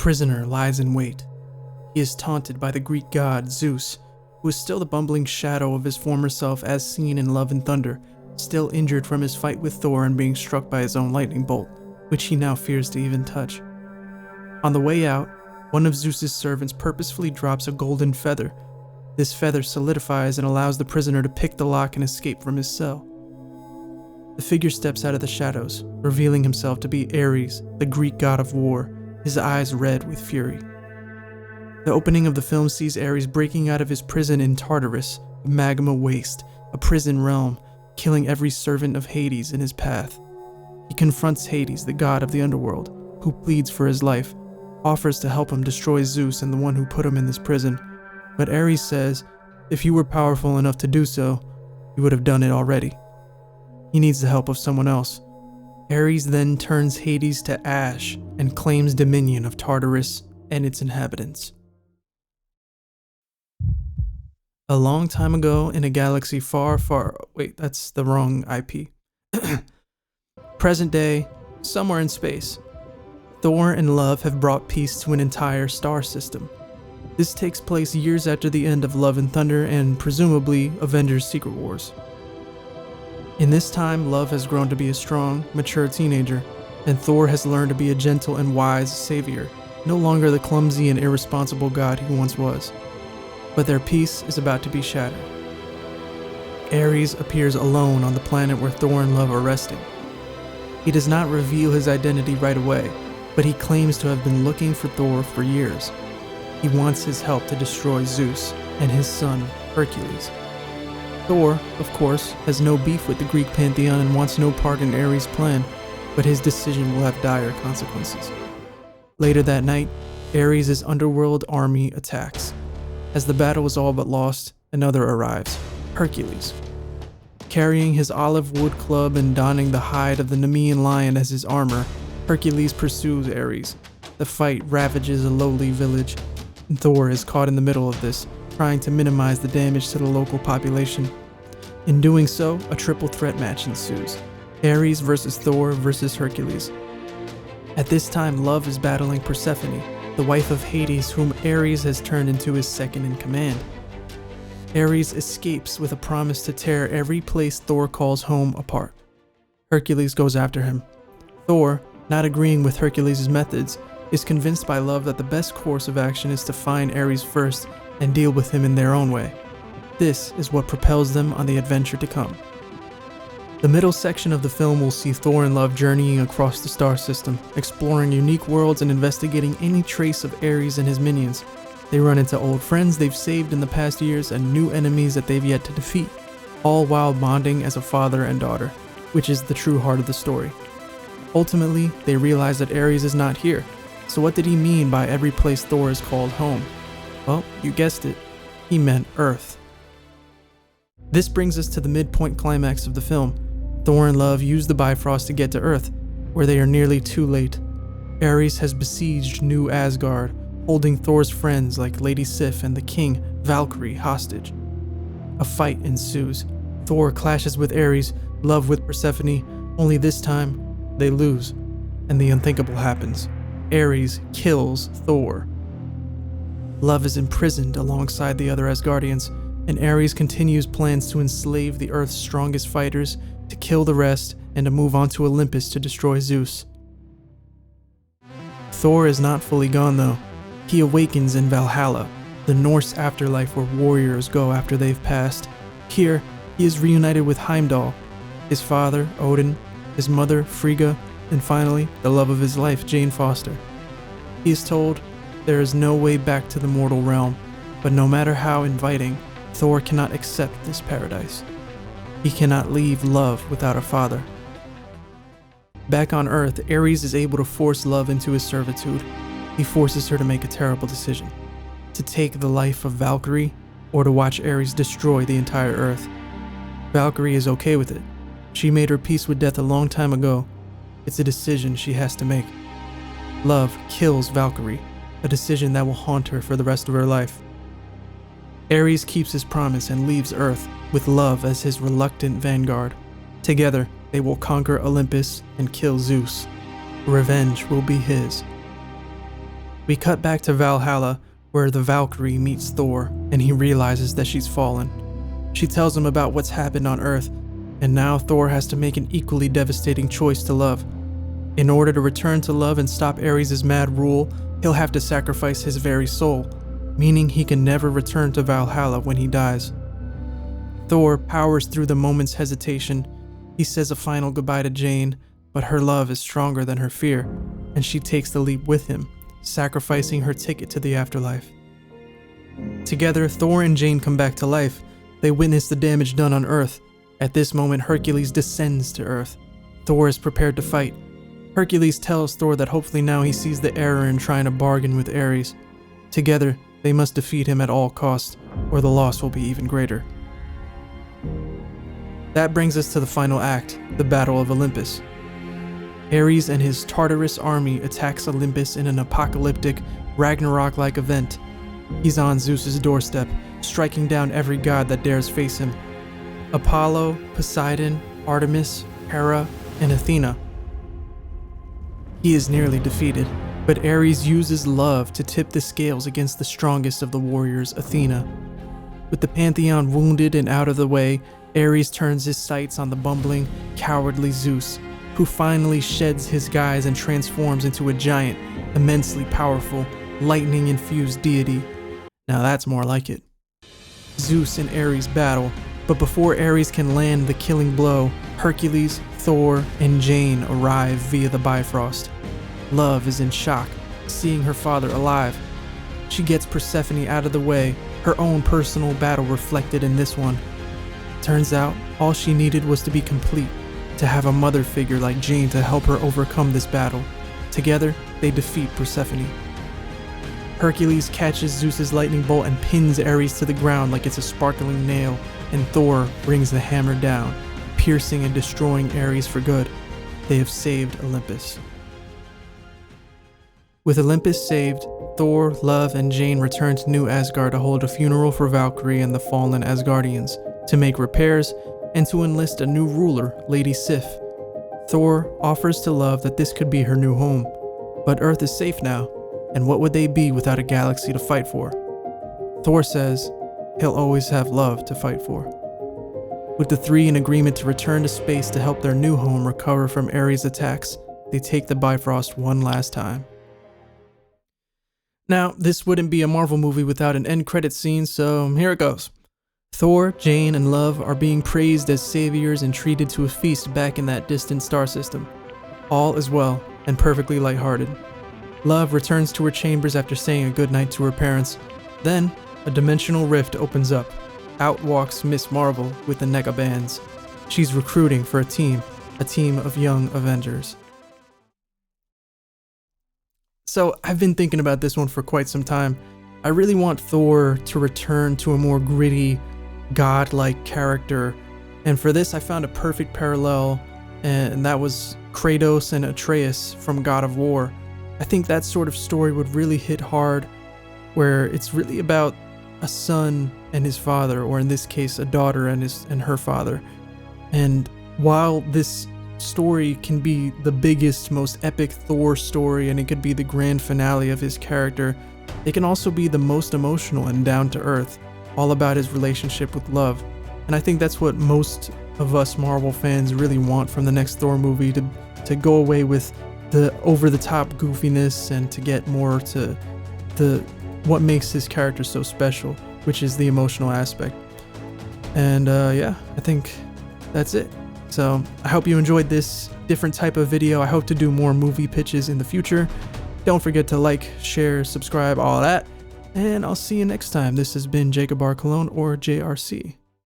prisoner lies in wait. He is taunted by the Greek god Zeus, who is still the bumbling shadow of his former self as seen in Love and Thunder, still injured from his fight with Thor and being struck by his own lightning bolt, which he now fears to even touch. On the way out, one of Zeus's servants purposefully drops a golden feather. This feather solidifies and allows the prisoner to pick the lock and escape from his cell. The figure steps out of the shadows, revealing himself to be Ares, the Greek god of war, his eyes red with fury. The opening of the film sees Ares breaking out of his prison in Tartarus, a magma waste, a prison realm, killing every servant of Hades in his path. He confronts Hades, the god of the underworld, who pleads for his life, offers to help him destroy Zeus and the one who put him in this prison. But Ares says, if you were powerful enough to do so, you would have done it already. He needs the help of someone else. Ares then turns Hades to ash and claims dominion of Tartarus and its inhabitants. A long time ago in a galaxy far, wait, that's the wrong IP. Present day, somewhere in space. Thor and Love have brought peace to an entire star system. This takes place years after the end of Love and Thunder and presumably Avengers Secret Wars. In this time, Love has grown to be a strong, mature teenager, and Thor has learned to be a gentle and wise savior, no longer the clumsy and irresponsible god he once was. But their peace is about to be shattered. Ares appears alone on the planet where Thor and Love are resting. He does not reveal his identity right away, but he claims to have been looking for Thor for years. He wants his help to destroy Zeus and his son, Hercules. Thor, of course, has no beef with the Greek pantheon and wants no part in Ares' plan, but his decision will have dire consequences. Later that night, Ares' underworld army attacks. As the battle is all but lost, another arrives, Hercules. Carrying his olive wood club and donning the hide of the Nemean lion as his armor, Hercules pursues Ares. The fight ravages a lowly village, and Thor is caught in the middle of this, trying to minimize the damage to the local population. In doing so, a triple threat match ensues. Ares versus Thor versus Hercules. At this time, Love is battling Persephone, the wife of Hades, whom Ares has turned into his second in command. Ares escapes with a promise to tear every place Thor calls home apart. Hercules goes after him. Thor, not agreeing with Hercules' methods, is convinced by Love that the best course of action is to find Ares first and deal with him in their own way. This is what propels them on the adventure to come. The middle section of the film will see Thor and Love journeying across the star system, exploring unique worlds and investigating any trace of Ares and his minions. They run into old friends they've saved in the past years and new enemies that they've yet to defeat, all while bonding as a father and daughter, which is the true heart of the story. Ultimately, they realize that Ares is not here. So what did he mean by every place Thor is called home? Well, you guessed it, he meant Earth. This brings us to the midpoint climax of the film. Thor and Love use the Bifrost to get to Earth, where they are nearly too late. Ares has besieged New Asgard, holding Thor's friends like Lady Sif and the king, Valkyrie, hostage. A fight ensues. Thor clashes with Ares, Love with Persephone, only this time, they lose, and the unthinkable happens. Ares kills Thor. Love is imprisoned alongside the other Asgardians, and Ares continues plans to enslave the Earth's strongest fighters, to kill the rest, and to move on to Olympus to destroy Zeus. Thor is not fully gone though. He awakens in Valhalla, the Norse afterlife where warriors go after they've passed. Here, he is reunited with Heimdall, his father, Odin, his mother, Frigga, and finally, the love of his life, Jane Foster. He is told there is no way back to the mortal realm, but no matter how inviting, Thor cannot accept this paradise. He cannot leave Love without a father. Back on Earth, Ares is able to force Love into his servitude. He forces her to make a terrible decision: to take the life of Valkyrie, or to watch Ares destroy the entire Earth. Valkyrie is okay with it. She made her peace with death a long time ago. It's a decision she has to make. Love kills Valkyrie, a decision that will haunt her for the rest of her life. Ares keeps his promise and leaves Earth, with Love as his reluctant vanguard. Together, they will conquer Olympus and kill Zeus. Revenge will be his. We cut back to Valhalla, where the Valkyrie meets Thor, and he realizes that she's fallen. She tells him about what's happened on Earth, and now Thor has to make an equally devastating choice to love. In order to return to love and stop Ares' mad rule, he'll have to sacrifice his very soul, meaning he can never return to Valhalla when he dies. Thor powers through the moment's hesitation. He says a final goodbye to Jane, but her love is stronger than her fear, and she takes the leap with him, sacrificing her ticket to the afterlife. Together, Thor and Jane come back to life. They witness the damage done on Earth. At this moment, Hercules descends to Earth. Thor is prepared to fight. Hercules tells Thor that hopefully now he sees the error in trying to bargain with Ares. Together, they must defeat him at all costs, or the loss will be even greater. That brings us to the final act, the Battle of Olympus. Ares and his Tartarus army attacks Olympus in an apocalyptic, Ragnarok-like event. He's on Zeus's doorstep, striking down every god that dares face him. Apollo, Poseidon, Artemis, Hera, and Athena. He is nearly defeated, but Ares uses love to tip the scales against the strongest of the warriors, Athena. With the pantheon wounded and out of the way, Ares turns his sights on the bumbling, cowardly Zeus, who finally sheds his guise and transforms into a giant, immensely powerful, lightning-infused deity. Now that's more like it. Zeus and Ares battle, but before Ares can land the killing blow, Hercules, Thor, and Jane arrive via the Bifrost. Love is in shock, seeing her father alive. She gets Persephone out of the way, her own personal battle reflected in this one. Turns out, all she needed was to be complete, to have a mother figure like Jane to help her overcome this battle. Together, they defeat Persephone. Hercules catches Zeus's lightning bolt and pins Ares to the ground like it's a sparkling nail, and Thor brings the hammer down, piercing and destroying Ares for good. They have saved Olympus. With Olympus saved, Thor, Love, and Jane return to New Asgard to hold a funeral for Valkyrie and the fallen Asgardians, to make repairs, and to enlist a new ruler, Lady Sif. Thor offers to Love that this could be her new home, but Earth is safe now, and what would they be without a galaxy to fight for? Thor says he'll always have Love to fight for. With the three in agreement to return to space to help their new home recover from Ares' attacks, they take the Bifrost one last time. Now, this wouldn't be a Marvel movie without an end credit scene, so here it goes. Thor, Jane, and Love are being praised as saviors and treated to a feast back in that distant star system. All is well, and perfectly lighthearted. Love returns to her chambers after saying a goodnight to her parents. Then, a dimensional rift opens up. Out walks Miss Marvel with the Negabands. She's recruiting for a team of young Avengers. So, I've been thinking about this one for quite some time. I really want Thor to return to a more gritty, godlike character. And for this, I found a perfect parallel, and that was Kratos and Atreus from God of War. I think that sort of story would really hit hard, where it's really about a son and his father, or in this case, a daughter and her father. And while this story can be the biggest, most epic Thor story, and it could be the grand finale of his character, it can also be the most emotional and down to earth, all about his relationship with Love. And I think that's what most of us Marvel fans really want from the next Thor movie, to go away with the over-the-top goofiness and to get more to what makes his character so special, which is the emotional aspect. And yeah, I think that's it. So I hope you enjoyed this different type of video. I hope to do more movie pitches in the future. Don't forget to like, share, subscribe, all that. And I'll see you next time. This has been Jacob R. Cologne, or JRC.